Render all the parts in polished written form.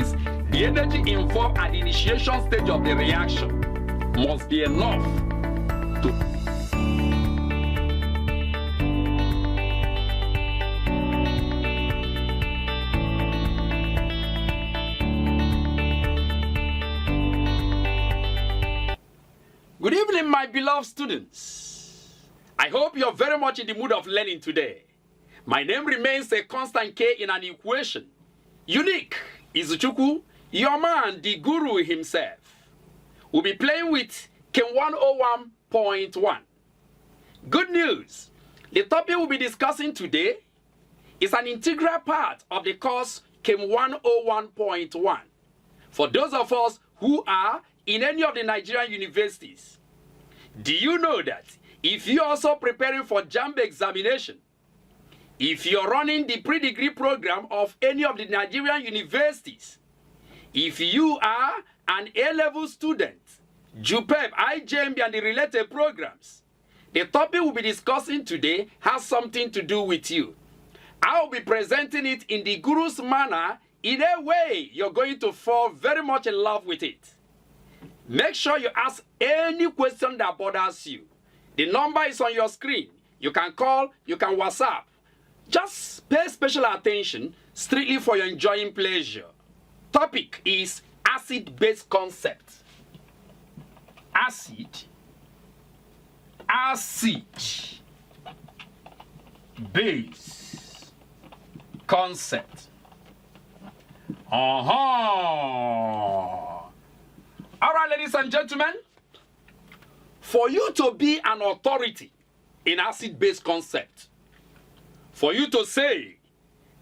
means the energy involved at the initiation stage of the reaction must be enough to Good evening, my beloved students. I hope you're very much in the mood of learning today. My name remains a constant K in an equation. Unique Izuchukwu, your man, DeGuru himself. We'll be playing with Chem 101.1. Good news, the topic we'll be discussing today is an integral part of the course Chem 101.1. For those of us who are in any of the Nigerian universities, do you know that if you're also preparing for JAMB examination, if you're running the pre-degree program of any of the Nigerian universities, if you are an A-level student, JUPEB, IJMB, and the related programs, the topic we'll be discussing today has something to do with you. I'll be presenting it in the Guru's manner in a way you're going to fall very much in love with it. Make sure you ask any question that bothers you. The number is on your screen. You can call, you can WhatsApp. Just pay special attention strictly for your enjoying pleasure. Topic is acid-base concept. Acid, base concept. All right, ladies and gentlemen, for you to be an authority in acid-base concept, for you to say,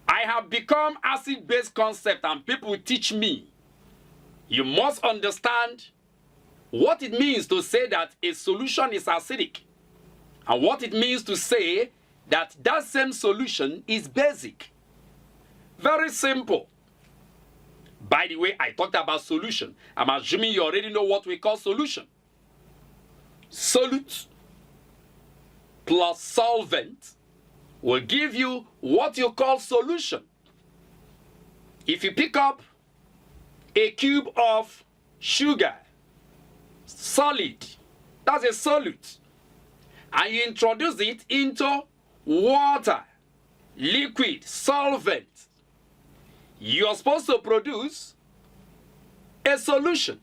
I have become acid-base concept and people teach me, you must understand what it means to say that a solution is acidic and what it means to say that that same solution is basic. Very simple. By the way, I talked about solution. I'm assuming you already know what we call solution. Solute plus solvent will give you what you call solution. If you pick up a cube of sugar, solid, that's a solute, and you introduce it into water, liquid, solvent, you are supposed to produce a solution.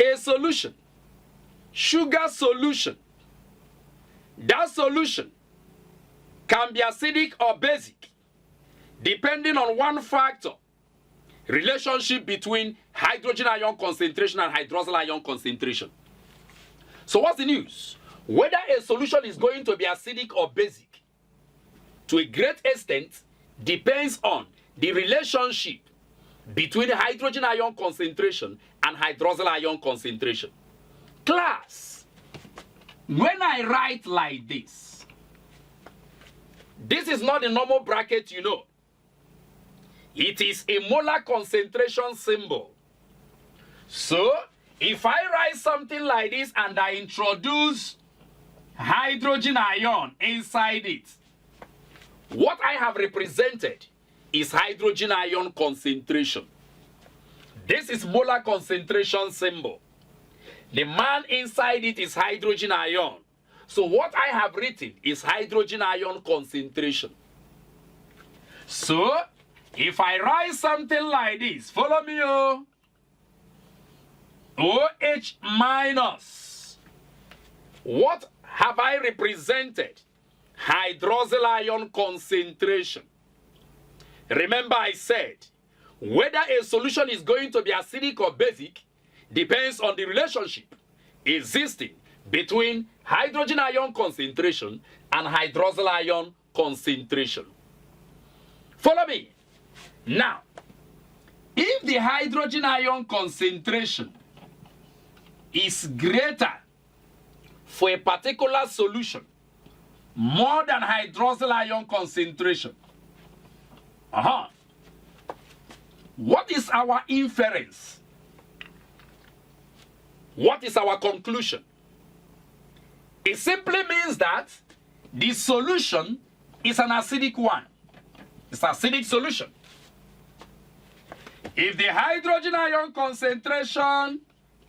A solution. Sugar solution. That solution can be acidic or basic, depending on one factor: relationship between hydrogen ion concentration and hydroxyl ion concentration. So what's the news? Whether a solution is going to be acidic or basic, to a great extent, depends on the relationship between hydrogen ion concentration and hydroxyl ion concentration. Class, when I write like this is not the normal bracket you know. It is a molar concentration symbol. So, if I write something like this and I introduce hydrogen ion inside it, what I have represented is hydrogen ion concentration. This is molar concentration symbol. The man inside it is hydrogen ion. So what I have written is hydrogen ion concentration. So if I write something like this, follow me, OH minus. What have I represented? Hydroxyl ion concentration. Remember I said, whether a solution is going to be acidic or basic depends on the relationship existing between hydrogen ion concentration and hydroxyl ion concentration. Follow me. Now, if the hydrogen ion concentration is greater for a particular solution more than hydroxyl ion concentration, what is our inference? What is our conclusion? It simply means that the solution is an acidic one. It's an acidic solution. If the hydrogen ion concentration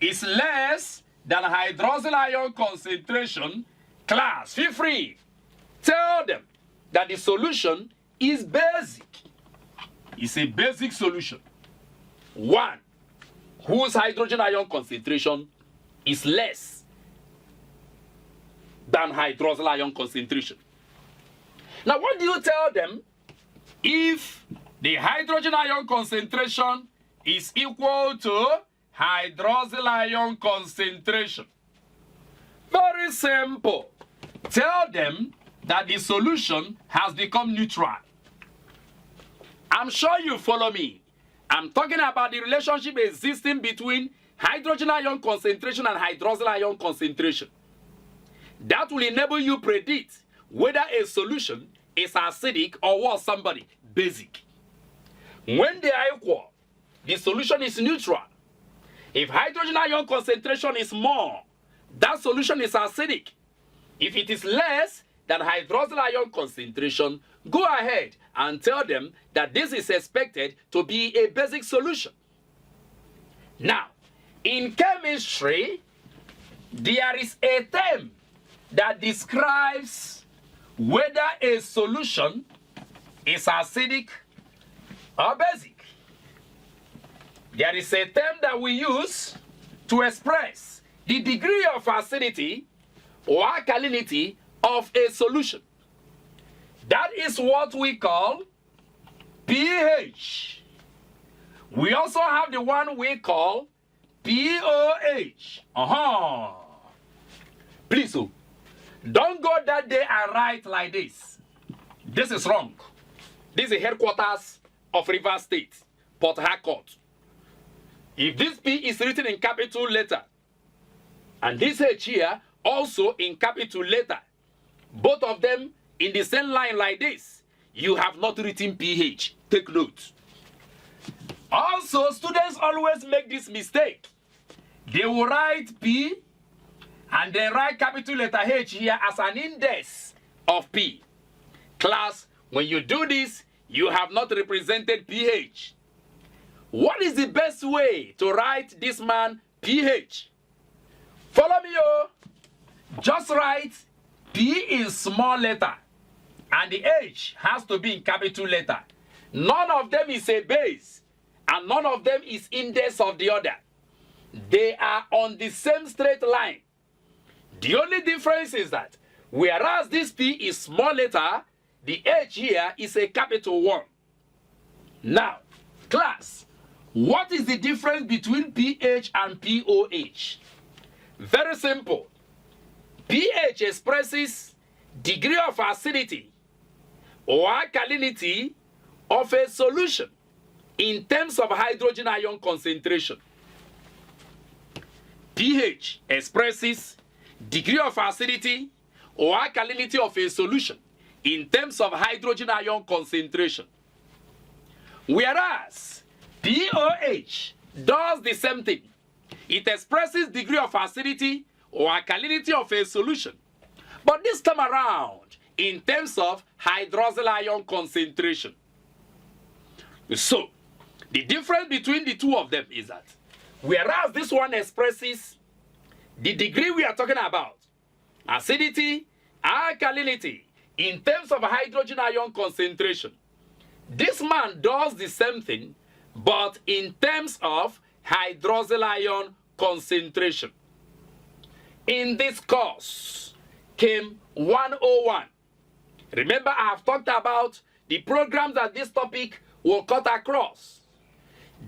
is less than hydroxyl ion concentration, class, feel free. Tell them that the solution is basic. It's a basic solution. One, whose hydrogen ion concentration is less than hydroxyl ion concentration. Now, what do you tell them if the hydrogen ion concentration is equal to hydroxyl ion concentration? Very simple. Tell them that the solution has become neutral. I'm sure you follow me. I'm talking about the relationship existing between hydrogen ion concentration and hydroxyl ion concentration. That will enable you to predict whether a solution is acidic or what, somebody, basic. When they are equal, the solution is neutral. If hydrogen ion concentration is more, that solution is acidic. If it is less than hydroxyl ion concentration, go ahead and tell them that this is expected to be a basic solution. Now, in chemistry, there is a term that describes whether a solution is acidic or basic. There is a term that we use to express the degree of acidity or alkalinity of a solution. That is what we call pH. We also have the one we call pOH. Please, don't go that day and write like this. This is wrong. This is the headquarters of Rivers State, Port Harcourt. If this P is written in capital letter, and this H here also in capital letter, both of them in the same line like this, you have not written pH. Take note. Also, students always make this mistake. They will write P and then write capital letter H here as an index of P. Class, when you do this, you have not represented pH. What is the best way to write this man pH? Follow me, oh. Just write P in small letter, and the H has to be in capital letter. None of them is a base, and none of them is index of the other. They are on the same straight line. The only difference is that whereas this P is small letter, the H here is a capital one. Now, class, what is the difference between pH and pOH? Very simple. pH expresses degree of acidity or alkalinity of a solution in terms of hydrogen ion concentration. pH expresses degree of acidity or alkalinity of a solution in terms of hydrogen ion concentration. Whereas pOH does the same thing. It expresses degree of acidity or alkalinity of a solution, but this time around in terms of hydroxyl ion concentration. So, the difference between the two of them is that whereas this one expresses the degree we are talking about, acidity, alkalinity, in terms of hydrogen ion concentration, this man does the same thing, but in terms of hydroxyl ion concentration. In this course came 101. Remember, I have talked about the programs that this topic will cut across.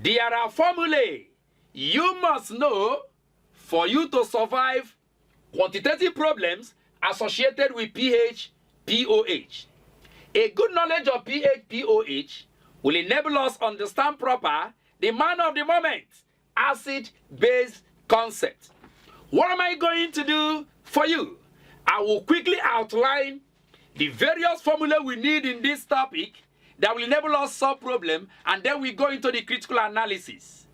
There are formulae you must know for you to survive quantitative problems associated with pH, pOH. A good knowledge of pH, pOH will enable us to understand proper the man of the moment, acid-base concept. What am I going to do for you? I will quickly outline the various formulae we need in this topic that will enable us to solve problem, and then we go into the critical analysis.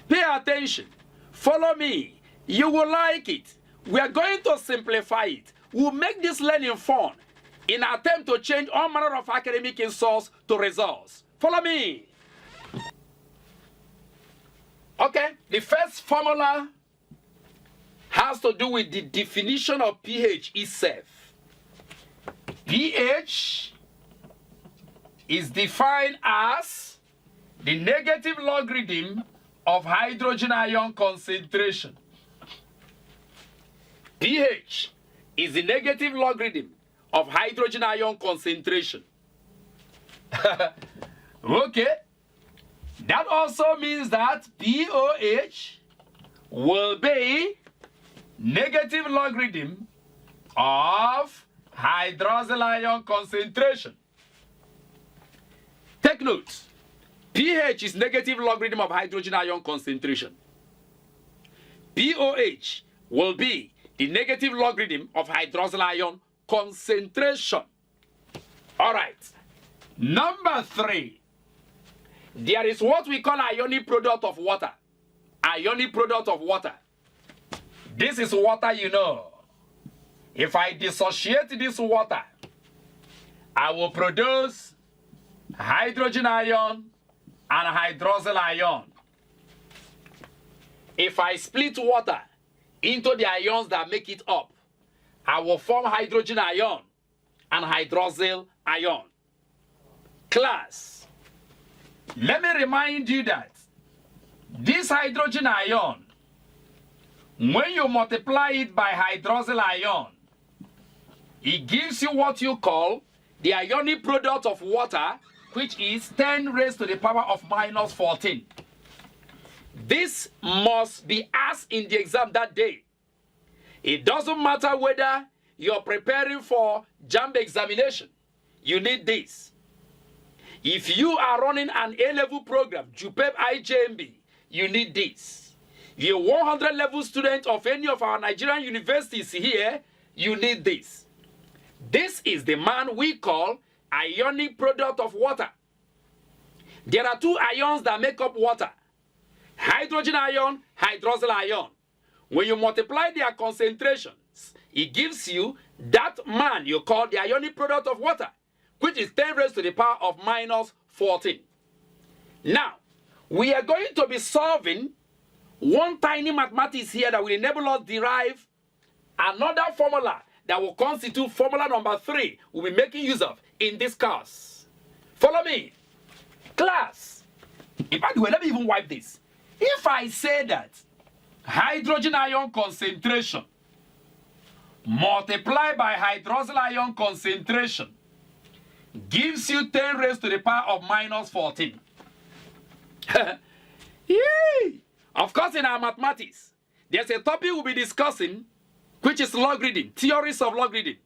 Pay attention. Follow me. You will like it. We are going to simplify it. We'll make this learning fun in an attempt to change all manner of academic insults to results. Follow me. Okay, the first formula has to do with the definition of pH itself. pH is defined as the negative logarithm of hydrogen ion concentration. pH is the negative logarithm of hydrogen ion concentration. Okay. That also means that pOH will be negative logarithm of hydroxyl ion concentration. Take note. pH is negative logarithm of hydrogen ion concentration. pOH will be the negative logarithm of hydroxyl ion concentration. All right. Number 3. There is what we call ionic product of water. Ionic product of water. This is water, you know. If I dissociate this water, I will produce hydrogen ion and hydroxyl ion. If I split water into the ions that make it up, I will form hydrogen ion and hydroxyl ion. Class, let me remind you that this hydrogen ion, when you multiply it by hydroxyl ion, it gives you what you call the ionic product of water, which is 10 raised to the power of minus 14. This must be asked in the exam that day. It doesn't matter whether you're preparing for JAMB examination. You need this. If you are running an A-level program, JUPEP IJMB, you need this. If you're a 100 level student of any of our Nigerian universities here, you need this. This is the man we call ionic product of water. There are 2 ions that make up water. Hydrogen ion, hydroxyl ion. When you multiply their concentrations, it gives you that man you call the ionic product of water, which is 10 raised to the power of minus 14. Now, we are going to be solving one tiny mathematics here that will enable us derive another formula that will constitute formula number 3 we'll be making use of in this course. Follow me. Class, by the way, let me even wipe this. If I say that hydrogen ion concentration multiplied by hydroxyl ion concentration gives you 10 raised to the power of minus 14. Yay! Of course, in our mathematics, there's a topic we'll be discussing, which is logarithm, theories of logarithm.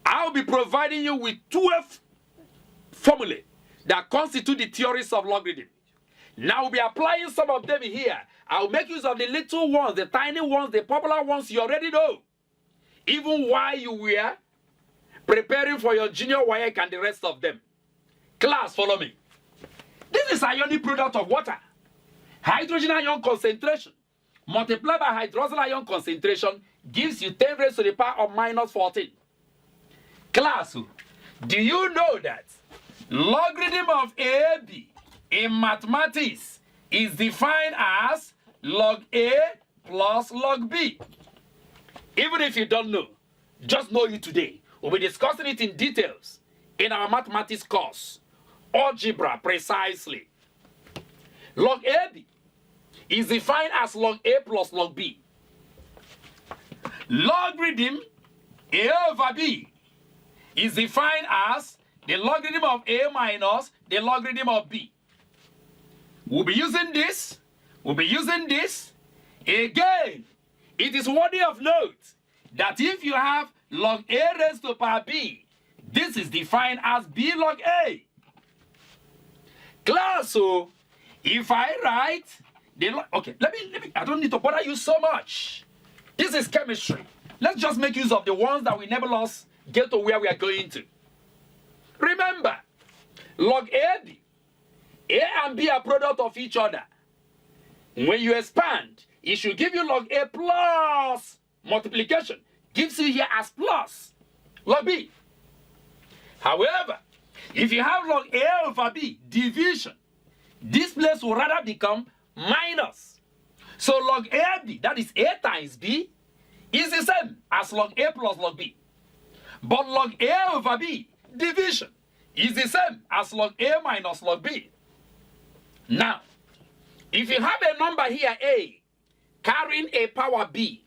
I'll be providing you with 12 formulae that constitute the theories of logarithm. Now we'll be applying some of them here. I'll make use of the little ones, the tiny ones, the popular ones you already know. Even while you were preparing for your junior WAEC and the rest of them. Class, follow me. This is ionic product of water. Hydrogen ion concentration multiplied by hydroxyl ion concentration gives you 10 raised to the power of minus 14. Class, do you know that logarithm of AB in mathematics is defined as log A plus log B? Even if you don't know, just know it today. We'll be discussing it in details in our mathematics course. Algebra, precisely. Log AB is defined as log A plus log B. Logarithm A over B is defined as the logarithm of A minus the logarithm of B. We'll be using this. We'll be using this. Again, it is worthy of note that if you have log A raised to power B, this is defined as B log A. Class, so if I write the okay, let me I don't need to bother you so much. This is chemistry. Let's just make use of the ones that will enable us get to where we are going to. Remember, log AB, A and B are product of each other. When you expand, it should give you log A plus multiplication. Gives you here as plus log B. However, if you have log A over B, division, this place will rather become minus So log AB, that is A times B, is the same as log A plus log B. But log A over B, division, is the same as log A minus log B. Now, if you have a number here, A, carrying a power B,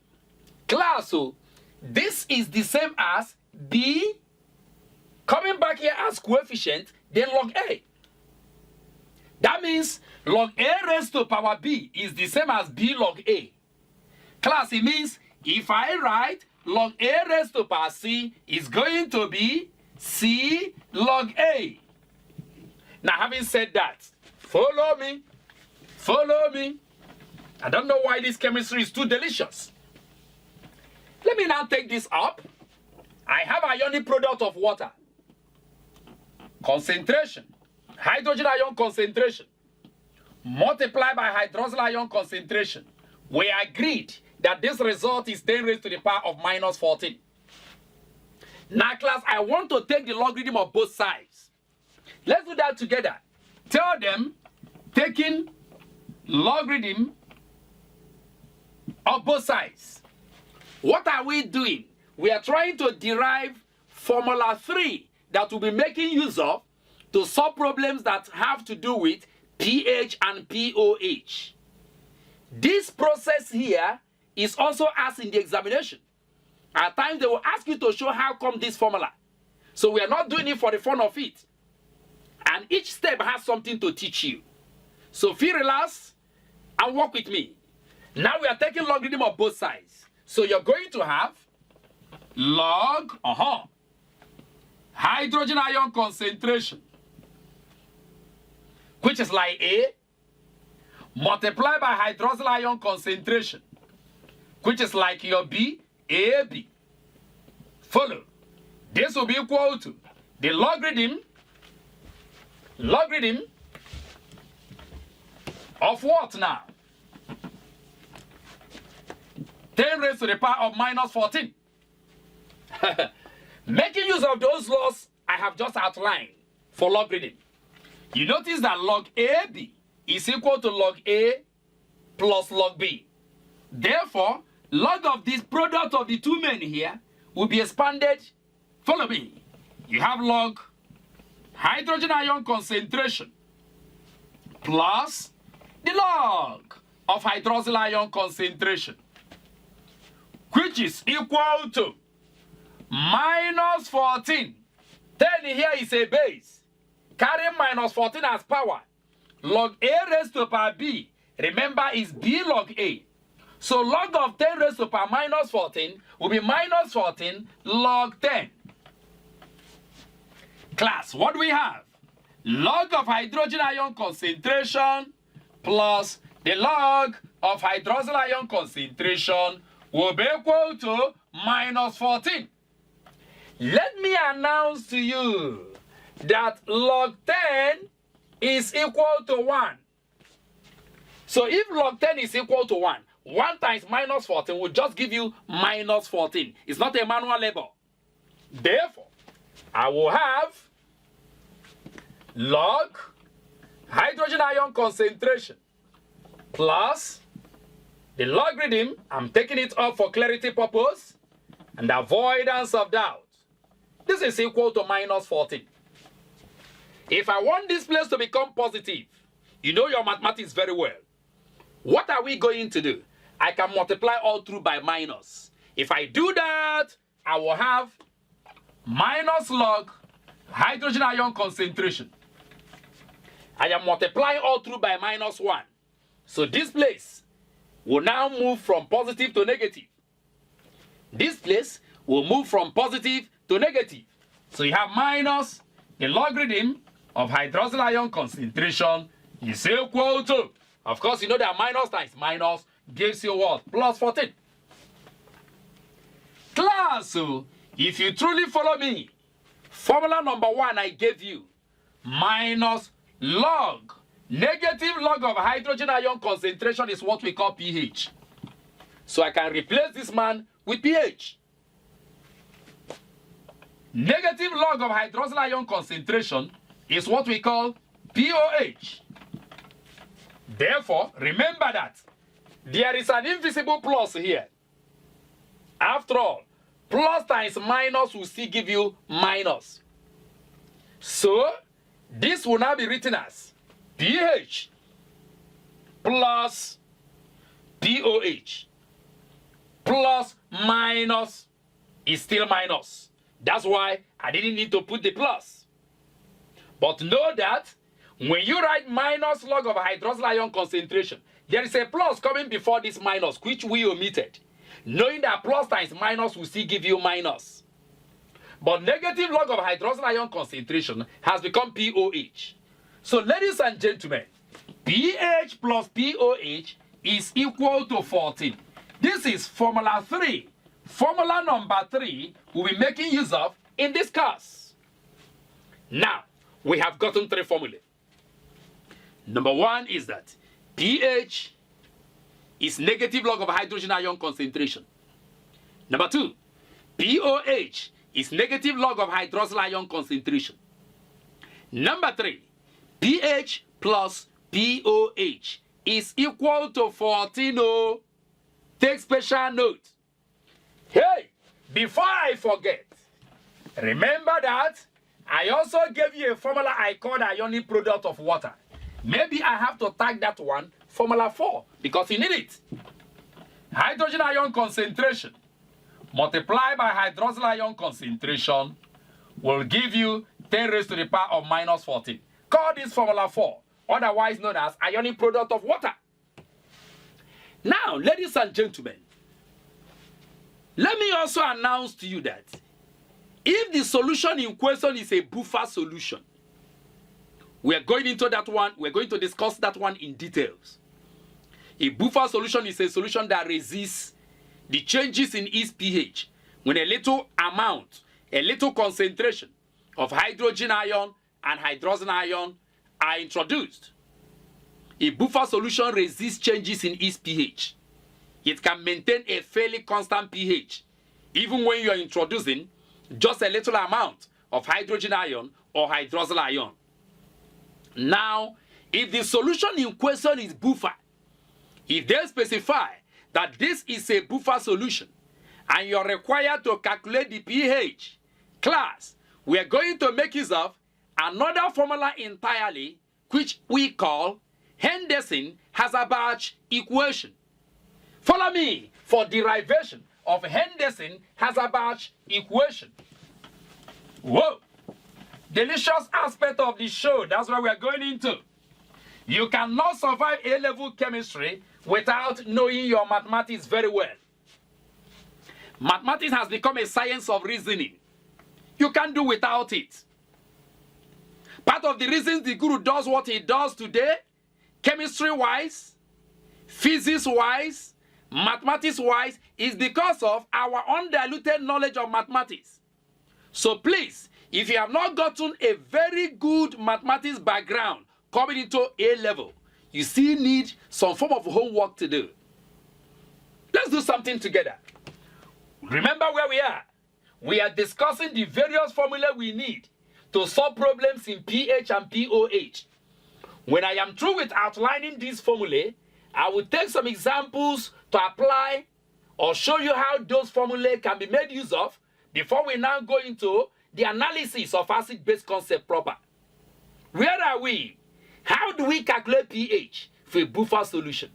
class, so this is the same as B, coming back here as coefficient, then log A. That means log A raised to power B is the same as B log A. Class, it means if I write log A raised to power C is going to be C log A. Now, having said that, follow me. Follow me. I don't know why this chemistry is too delicious. Let me now take this up. I have ionic product of water. Concentration. Hydrogen ion concentration. Multiplied by hydroxyl ion concentration. We agreed that this result is 10 raised to the power of minus 14. Now, class, I want to take the logarithm of both sides. Let's do that together. Tell them, taking logarithm of both sides. What are we doing? We are trying to derive formula 3 that we'll be making use of to solve problems that have to do with pH and pOH. This process here is also asked in the examination. At times they will ask you to show how come this formula. So we are not doing it for the fun of it. And each step has something to teach you. So feel relaxed and work with me. Now we are taking logarithm of both sides. So you're going to have log hydrogen ion concentration, which is like A, multiplied by hydroxyl ion concentration, which is like your B, AB. Follow. This will be equal to the logarithm of what now? 10 raised to the power of minus 14. Making use of those laws I have just outlined for logarithm. You notice that log AB is equal to log A plus log B. Therefore, log of this product of the two men here will be expanded. Follow me. You have log hydrogen ion concentration plus the log of hydroxyl ion concentration, which is equal to minus 14. 10 here is a base. Carrying minus 14 as power. Log A raised to power B, remember, is B log A. So log of 10 raised to power minus 14 will be minus 14 log 10. Class, what do we have? Log of hydrogen ion concentration plus the log of hydroxyl ion concentration will be equal to minus 14. Let me announce to you that log 10 is equal to 1. So if log 10 is equal to 1, 1 times minus 14 will just give you minus 14. It's not a manual labor. Therefore, I will have log hydrogen ion concentration plus the logarithm, I'm taking it up for clarity purpose and avoidance of doubt. This is equal to minus 14. If I want this place to become positive, you know your mathematics very well. What are we going to do? I can multiply all through by minus. If I do that, I will have minus log hydrogen ion concentration. I am multiplying all through by minus 1. So this place will now move from positive to negative. This place will move from positive to negative. So you have minus the logarithm of hydroxyl ion concentration is equal to, of course, you know that minus times minus gives you what? Plus 14. Class, so if you truly follow me, formula number 1 I gave you, minus log, negative log of hydrogen ion concentration is what we call pH. So I can replace this man with pH. Negative log of hydroxyl ion concentration is what we call pOH. Therefore, remember that There is an invisible plus here. After all, plus times minus will still give you minus. So, this will now be written as pH plus POH plus minus is still minus. That's why I didn't need to put the plus. But know that when you write minus log of hydroxyl ion concentration, there is a plus coming before this minus, which we omitted. Knowing that plus times minus will still give you minus. But negative log of hydroxyl ion concentration has become POH. So ladies and gentlemen, pH plus POH is equal to 14. This is formula 3. Formula number 3 we'll be making use of in this class. Now, we have gotten 3 formulae. Number 1 is that pH is negative log of hydrogen ion concentration. Number 2, POH is negative log of hydroxyl ion concentration. Number 3, pH plus POH is equal to 14. Oh, take special note. Hey, before I forget, remember that I also gave you a formula I called ionic product of water. Maybe I have to tag that one formula 4 because you need it. Hydrogen ion concentration multiplied by hydroxyl ion concentration will give you 10 raised to the power of minus 14. Call this formula 4, otherwise known as ionic product of water. Now, ladies and gentlemen, let me also announce to you that if the solution in question is a buffer solution, we are going into that one, we're going to discuss that one in details. A buffer solution is a solution that resists the changes in its pH when a little amount, a little concentration of hydrogen ion and hydrogen ion are introduced. A buffer solution resists changes in its pH. It can maintain a fairly constant pH even when you are introducing just a little amount of hydrogen ion or hydroxyl ion. Now, if the solution in question is buffer, if they specify that this is a buffer solution and you're required to calculate the pH, class, we are going to make use of another formula entirely, which we call Henderson-Hasselbalch equation. Follow me for derivation of Henderson-Hasselbalch equation. Whoa! Delicious aspect of the show, that's what we are going into. You cannot survive A-level chemistry without knowing your mathematics very well. Mathematics has become a science of reasoning. You can't do without it. Part of the reasons DeGuru does what he does today, chemistry-wise, physics-wise, mathematics-wise, is because of our undiluted knowledge of mathematics. So please, if you have not gotten a very good mathematics background coming into A-level, you still need some form of homework to do. Let's do something together. Remember where we are. We are discussing the various formula we need to solve problems in pH and POH. When I am through with outlining these formulae, I will take some examples to apply or show you how those formulae can be made use of before we now go into the analysis of acid-base concept proper. Where are we? How do we calculate pH for a buffer solution?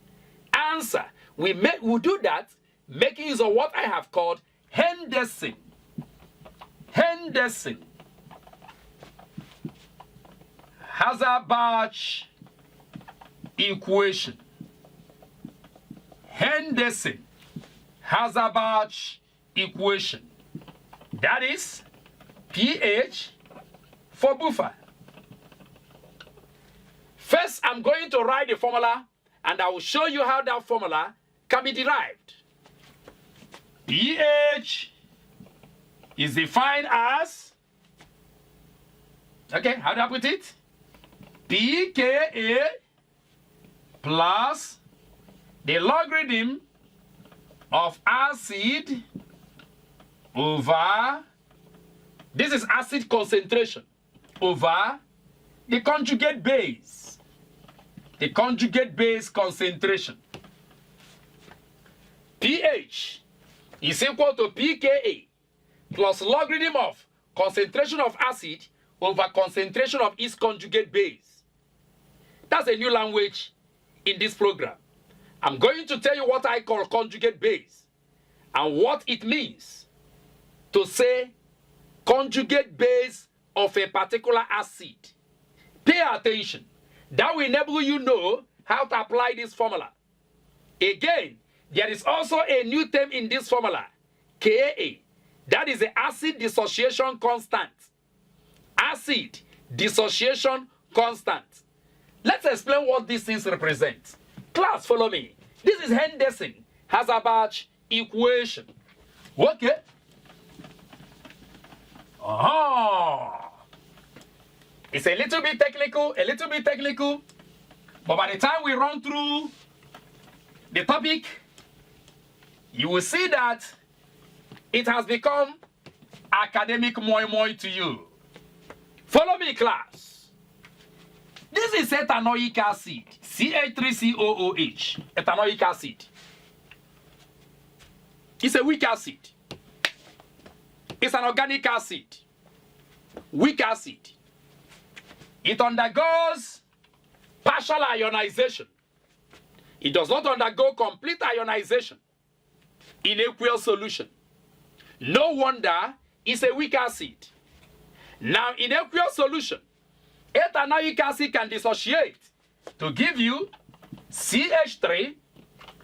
Answer, we'll do that making use of what I have called Henderson-Hasselbalch equation. Henderson-Hasselbalch equation. That is pH for buffer. First, I'm going to write the formula, and I will show you how that formula can be derived. pH is defined as, okay, how do I put it? pKa plus the logarithm of acid over, this is acid concentration, over the conjugate base concentration. pH is equal to pKa plus logarithm of concentration of acid over concentration of its conjugate base. That's a new language in this program. I'm going to tell you what I call conjugate base and what it means to say conjugate base of a particular acid. Pay attention. That will enable you know how to apply this formula. Again, there is also a new term in this formula, Ka. That is the acid dissociation constant. Acid dissociation constant. Let's explain what these things represent. Class, follow me. This is Henderson-Hasselbalch equation. Okay. It's a little bit technical, but by the time we run through the topic, you will see that it has become academic moi to you. Follow me, class. This is ethanoic acid, CH3COOH, ethanoic acid. It's a weak acid. It's an organic acid. Weak acid. It undergoes partial ionization. It does not undergo complete ionization in aqueous solution. No wonder it's a weak acid. Now, in aqueous solution, ethanoic acid can dissociate to give you CH3,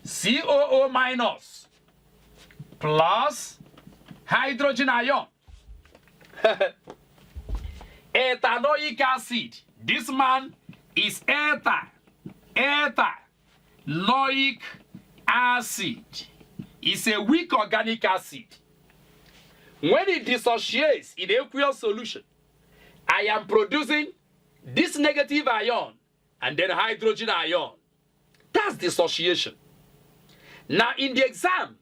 COO minus, plus hydrogen ion. Ethanoic acid. This man is ethanoic acid. It's a weak organic acid. When it dissociates in aqueous solution, I am producing this negative ion and then hydrogen ion. That's dissociation. Now, in the exam,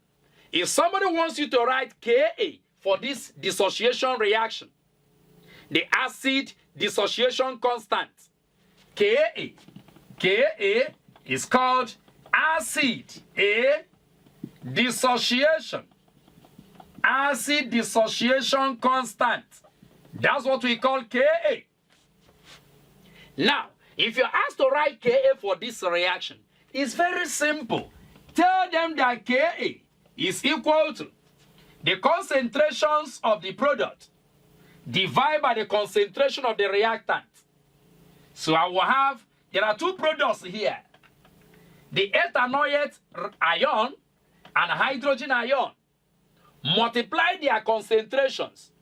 if somebody wants you to write Ka for this dissociation reaction, the acid dissociation constant, Ka is called acid dissociation. Acid dissociation constant. That's what we call Ka. Now, if you're asked to write Ka for this reaction, it's very simple. Tell them that Ka is equal to the concentrations of the product divided by the concentration of the reactant. So I will have, there are two products here. The ethanoic ion and hydrogen ion. Multiply their concentrations.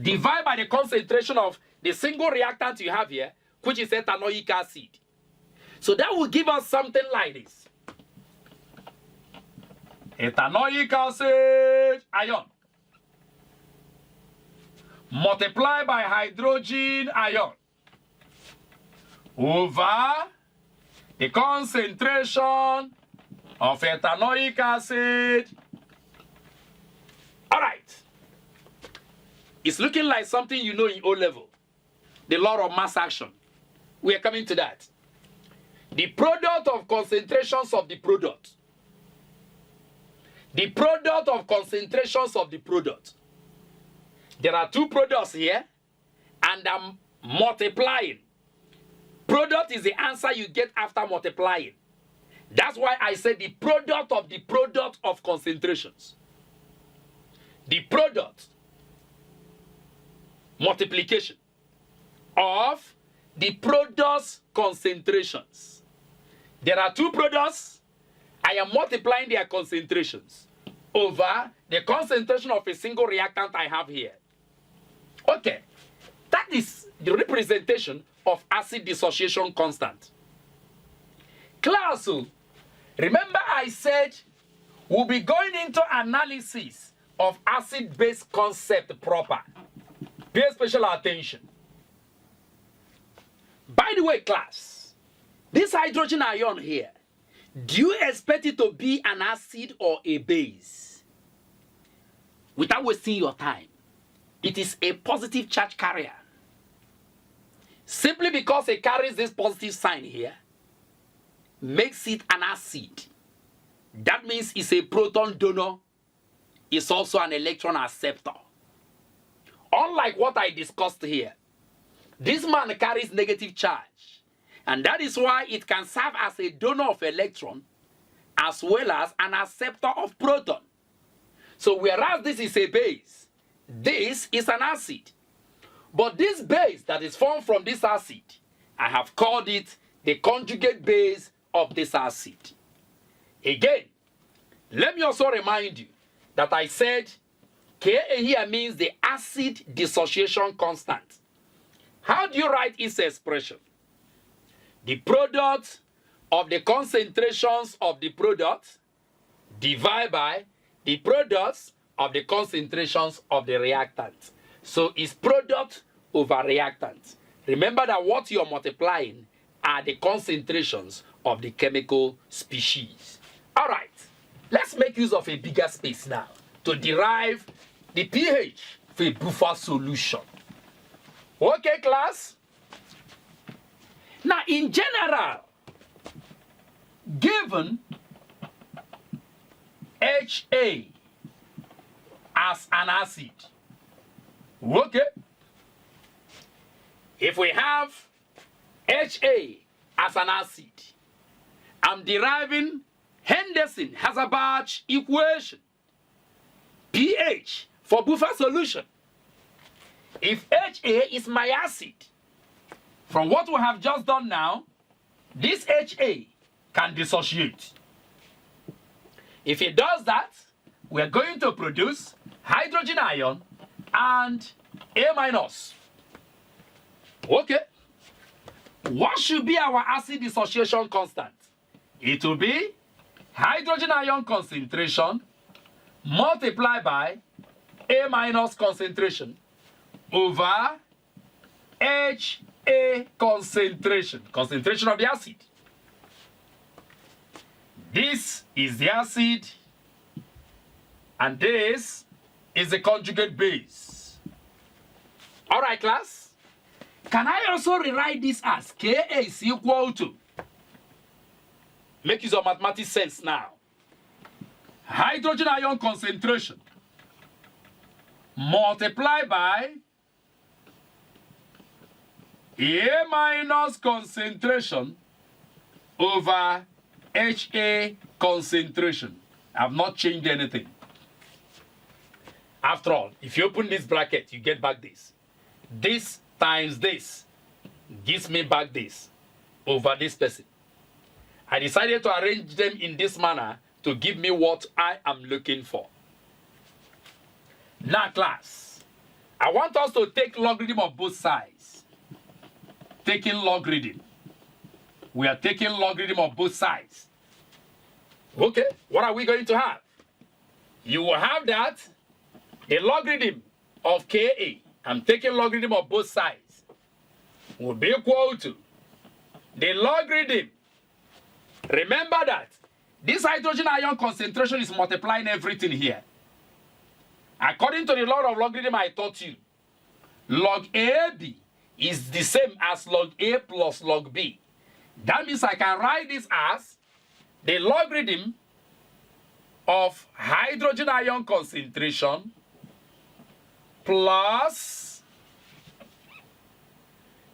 Divide by the concentration of the single reactant you have here, which is ethanoic acid. So that will give us something like this. Ethanoic acid ion. Multiply by hydrogen ion. Over the concentration of ethanoic acid. All right. It's looking like something you know in O level. The law of mass action. We are coming to that. The product of concentrations of the product. The product of concentrations of the product. There are two products here, and I'm multiplying. Product is the answer you get after multiplying. That's why I said the product of concentrations. The product, multiplication, of the product's concentrations. There are two products. I am multiplying their concentrations over the concentration of a single reactant I have here. Okay, that is the representation of acid dissociation constant. Class, remember I said we'll be going into analysis of acid-base concept proper. Pay special attention. By the way, class, this hydrogen ion here, do you expect it to be an acid or a base? Without wasting your time, it is a positive charge carrier. Simply because it carries this positive sign here, makes it an acid. That means it's a proton donor. It's also an electron acceptor. Unlike what I discussed here, this man carries negative charge. And that is why it can serve as a donor of electron as well as an acceptor of proton. So whereas this is a base, this is an acid. But this base that is formed from this acid, I have called it the conjugate base of this acid. Again, let me also remind you that I said Ka here means the acid dissociation constant. How do you write its expression? The product of the concentrations of the product divided by the products of the concentrations of the reactant. So it's product over reactant. Remember that what you're multiplying are the concentrations of the chemical species. All right, let's make use of a bigger space now to derive the pH for a buffer solution. Okay, class? Now, in general, given HA as an acid, okay, if we have HA as an acid, I'm deriving Henderson-Hasselbalch equation, pH for buffer solution. If HA is my acid, from what we have just done now, this HA can dissociate. If it does that, we're going to produce hydrogen ion and A minus. Okay. What should be our acid dissociation constant? It will be hydrogen ion concentration multiplied by A minus concentration over HA concentration of the acid. This is the acid, and this is the conjugate base. All right, class? Can I also rewrite this as Ka is equal to, make use of mathematics sense now, hydrogen ion concentration multiplied by A minus concentration over HA concentration. I've not changed anything. After all, if you open this bracket, you get back this. This times this gives me back this over this person. I decided to arrange them in this manner to give me what I am looking for. Now, class, I want us to take logarithm of both sides. Taking logarithm. We are taking logarithm of both sides. Okay, what are we going to have? You will have that the logarithm of Ka, I'm taking logarithm of both sides, will be equal to the logarithm. Remember that this hydrogen ion concentration is multiplying everything here. According to the law of logarithm I taught you, log AB is the same as log A plus log B. That means I can write this as the logarithm of hydrogen ion concentration plus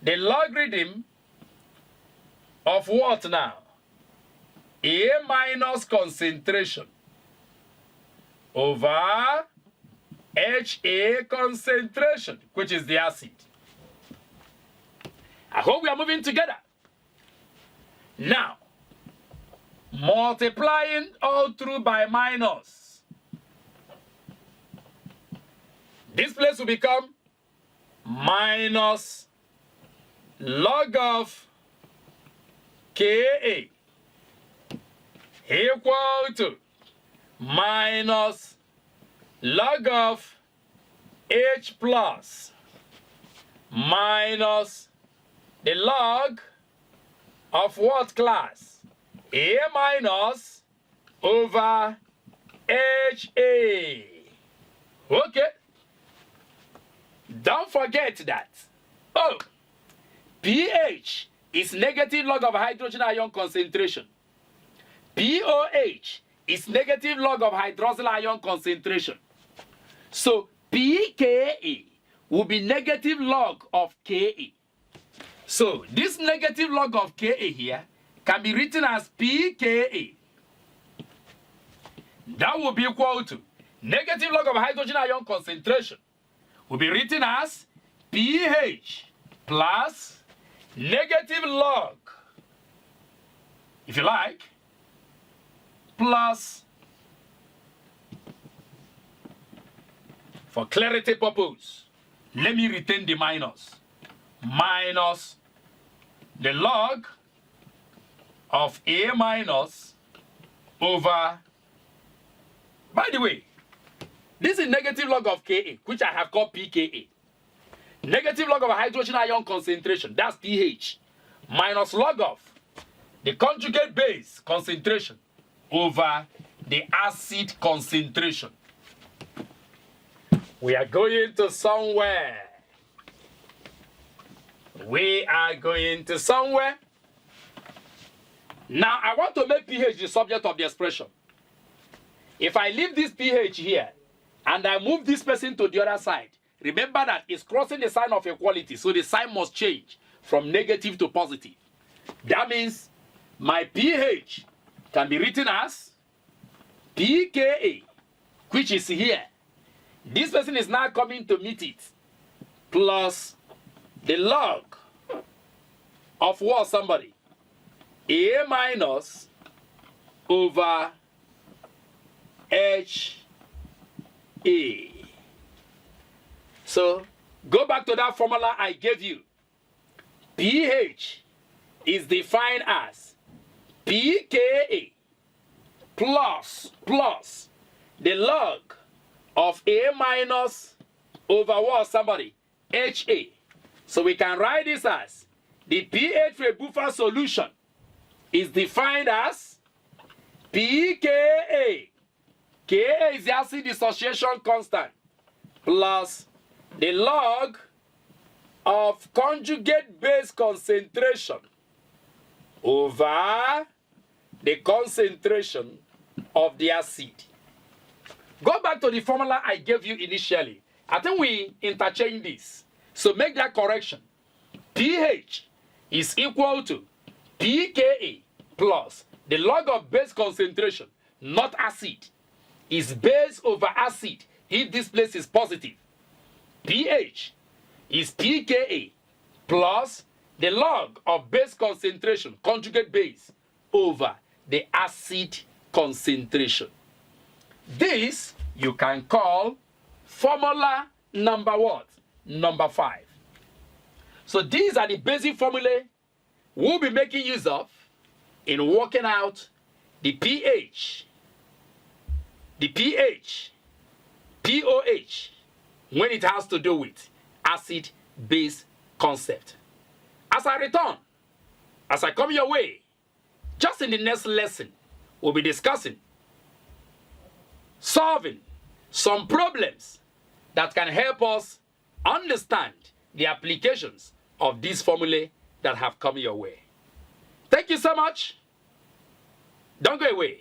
the logarithm of what now? A minus concentration over HA concentration, which is the acid. I hope we are moving together. Now, multiplying all through by minus. This place will become minus log of Ka equal to minus log of H plus minus the log of what class? A minus over HA. Okay. Don't forget that. Oh, pH is negative log of hydrogen ion concentration. pOH is negative log of hydroxyl ion concentration. So pKa will be negative log of Ka. So this negative log of Ka here can be written as pKa. That will be equal to negative log of hydrogen ion concentration will be written as pH plus negative log, if you like, plus, for clarity purpose, let me retain the minus, minus the log of A minus over, by the way, this is negative log of Ka, which I have called pKa. Negative log of hydrogen ion concentration, that's pH, minus log of the conjugate base concentration over the acid concentration. We are going to somewhere. We are going to somewhere. Now, I want to make pH the subject of the expression. If I leave this pH here, and I move this person to the other side, remember that it's crossing the sign of equality, so the sign must change from negative to positive. That means my pH can be written as pKa, which is here. This person is now coming to meet it, plus the log of what, somebody? A minus over HA. So, go back to that formula I gave you. pH is defined as pKa plus the log of A minus over what, somebody? HA. So we can write this as the pH for a buffer solution is defined as pKa. Ka is the acid dissociation constant plus the log of conjugate base concentration over the concentration of the acid. Go back to the formula I gave you initially. I think we interchange this. So make that correction. pH is equal to pKa plus the log of base concentration, not acid, is base over acid if this place is positive. pH is pKa plus the log of base concentration, conjugate base, over the acid concentration. This you can call formula number what? Number 5. So these are the basic formulae we'll be making use of in working out the pH, pOH, when it has to do with acid-base concept. As I return, as I come your way, just in the next lesson, we'll be discussing solving some problems that can help us understand the applications of these formulae that have come your way. Thank you so much. Don't go away.